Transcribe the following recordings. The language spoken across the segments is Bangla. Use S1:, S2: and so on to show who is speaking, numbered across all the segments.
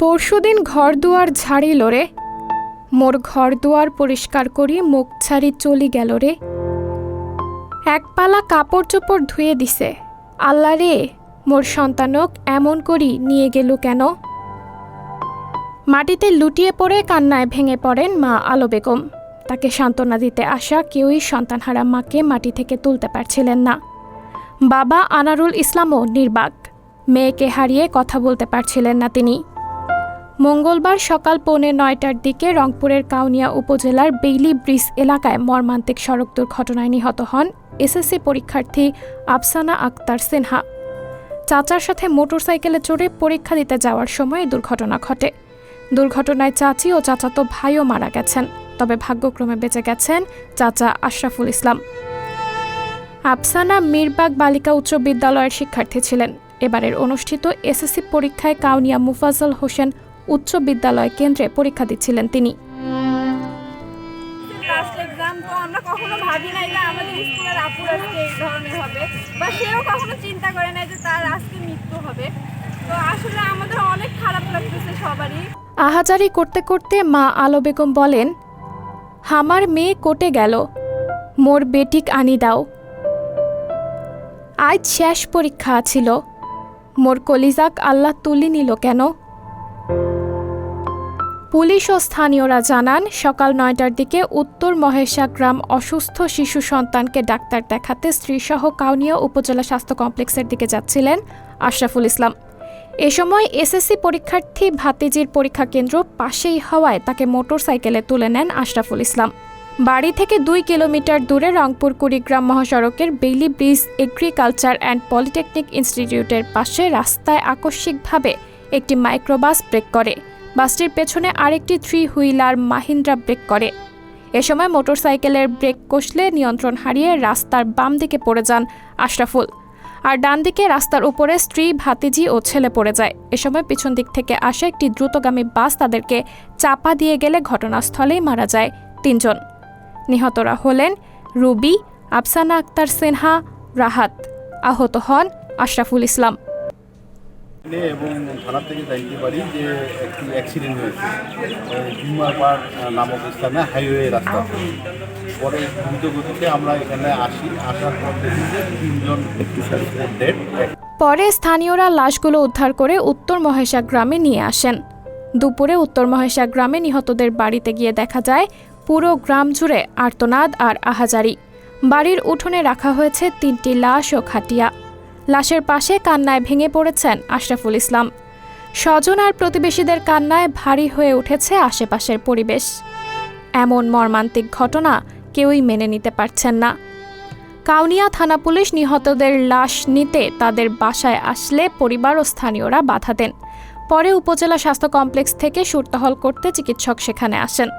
S1: পরশুদিন ঘর দুয়ার ঝাড়িল রে, মোর ঘর দুয়ার পরিষ্কার করি মুখ ছাড়ি চলি গেল রে। এক পালা কাপড় চোপড় ধুয়ে দিছে, আল্লাহ রে মোর সন্তানক এমন করি নিয়ে গেল কেন। মাটিতে লুটিয়ে পড়ে কান্নায় ভেঙে পড়েন মা আলো বেগম। তাকে সান্ত্বনা দিতে আসা কেউই সন্তানহারা মাকে মাটি থেকে তুলতে পারছিলেন না। বাবা আনারুল ইসলামও নির্বাক, মেয়েকে হারিয়ে কথা বলতে পারছিলেন না তিনি। মঙ্গলবার সকাল 8:45টার দিকে রংপুরের কাউনিয়া উপজেলার বেইলি ব্রিজ এলাকায় মর্মান্তিক সড়ক দুর্ঘটনায় নিহত হন এসএসসি পরীক্ষার্থী আফসানা আক্তার সিনহা। চাচার সাথে মোটরসাইকেলে চড়ে পরীক্ষা দিতে যাওয়ার সময় দুর্ঘটনা ঘটে। দুর্ঘটনায় চাচি ও চাচাতো ভাইও মারা গেছেন, তবে ভাগ্যক্রমে বেঁচে গেছেন চাচা আশরাফুল ইসলাম। আফসানা মিরবাগ বালিকা উচ্চ বিদ্যালয়ের শিক্ষার্থী ছিলেন। এবারের অনুষ্ঠিত এসএসসি পরীক্ষায় কাউনিয়া মুফাজ্জল হোসেন উচ্চ বিদ্যালয় কেন্দ্রে পরীক্ষা দিচ্ছিলেন তিনি।
S2: আমরা কখনো ভাবি নাই যে আমাদের স্কুলের আপুর আজকে এই ধরনের হবে, বা সেও কখনো চিন্তা করে নাই যে তার আজকে মৃত্যু হবে। তো আসলে আমাদের অনেক খারাপ লাগতেছে সবারই।
S1: আহাজারি করতে করতে মা আলো বেগম বলেন, হামার মেয়ে কোটে গেল, মোর বেটিক আনি দাও। আজ শেষ পরীক্ষা ছিল, মোর কলিজাক আল্লাহ তুলি নিল কেন। পুলিশ ও স্থানীয়রা জানান, সকাল 9টার দিকে উত্তর মহেশা গ্রাম অসুস্থ শিশু সন্তানকে ডাক্তার দেখাতে স্ত্রীসহ কাউনিয়া উপজেলা স্বাস্থ্য কমপ্লেক্সের দিকে যাচ্ছিলেন আশরাফুল ইসলাম। এ সময় এসএসসি পরীক্ষার্থী ভাতিজির পরীক্ষা কেন্দ্র পাশেই হওয়ায় তাকে মোটরসাইকেলে তুলে নেন আশরাফুল ইসলাম। বাড়ি থেকে 2 কিলোমিটার দূরে রংপুর কুড়িগ্রাম মহাসড়কের Bailey bridge agriculture and polytechnic ইনস্টিটিউটের পাশে রাস্তায় আকস্মিকভাবে একটি মাইক্রোবাস ব্রেক করে। বাসটির পেছনে আরেকটি 3 হুইলার মাহিন্দ্রা ব্রেক করে। এ সময় মোটরসাইকেলের ব্রেক কষলে নিয়ন্ত্রণ হারিয়ে রাস্তার বাম দিকে পড়ে যান আশরাফুল, আর ডান দিকে রাস্তার উপরে স্ত্রী, ভাতিজি ও ছেলে পড়ে যায়। এ সময় পিছন দিক থেকে আসা একটি দ্রুতগামী বাস তাদেরকে চাপা দিয়ে গেলে ঘটনাস্থলেই মারা যায় 3 জন। নিহতরা হলেন রুবি, আফসানা আক্তার সিনহা, রাহাত। আহত হন আশরাফুল ইসলাম।
S3: এবং থানা থেকে জানতে পারি যে একটি অ্যাক্সিডেন্ট হয়েছে জুমারপাড় নামক স্থানে, হাইওয়ে রাস্তা। পরে দ্রুত গতিতে আমরা এখানে আসার পর দেখি যে 3 জন ডেড।
S1: পরে স্থানীয়রা লাশগুলো উদ্ধার করে উত্তর মহেশা গ্রামে নিয়ে আসেন। দুপুরে উত্তর মহেশা গ্রামে নিহতদের বাড়িতে গিয়ে দেখা যায় পুরো গ্রাম জুড়ে আর্তনাদ আর আহাজারি। বাড়ির উঠোনে রাখা হয়েছে 3টি লাশ ও খাটিয়া। লাশের পাশে কান্নায় ভেঙে পড়েছেন আশরাফুল ইসলাম। স্বজন আর প্রতিবেশীদের কান্নায় ভারী হয়ে উঠেছে আশেপাশের পরিবেশ। এমন মর্মান্তিক ঘটনা কেউই মেনে নিতে পারছেন না। কাউনিয়া থানা পুলিশ নিহতদের লাশ নিতে তাদের বাসায় আসলে পরিবার ও স্থানীয়রা বাধা দেন। পরে উপজেলা স্বাস্থ্য কমপ্লেক্স থেকে সুরতহল করতে চিকিৎসক সেখানে আসেন।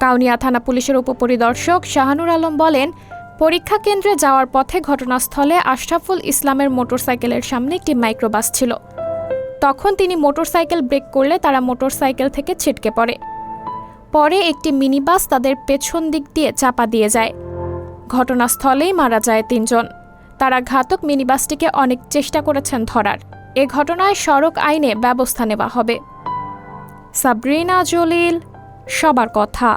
S1: কাউনিয়া থানা পুলিশের উপপরিদর্শক শাহানুর আলম বলেন, পরীক্ষা কেন্দ্রে যাওয়ার পথে ঘটনাস্থলে আশরাফুল ইসলামের মোটরসাইকেলের সামনে একটি মাইক্রোবাস ছিল। তখন তিনি মোটরসাইকেল ব্রেক করলে তারা মোটরসাইকেল থেকে ছিটকে পড়ে। পরে একটি মিনিবাস তাদের পেছন দিক দিয়ে চাপা দিয়ে যায়। ঘটনাস্থলেই মারা যায় 3 জন। তারা ঘাতক মিনিবাসটিকে অনেক চেষ্টা করেছেন ধরার। এ ঘটনায় সড়ক আইনে ব্যবস্থা নেওয়া হবে। সাবরিনা জলিল, সবার কথা।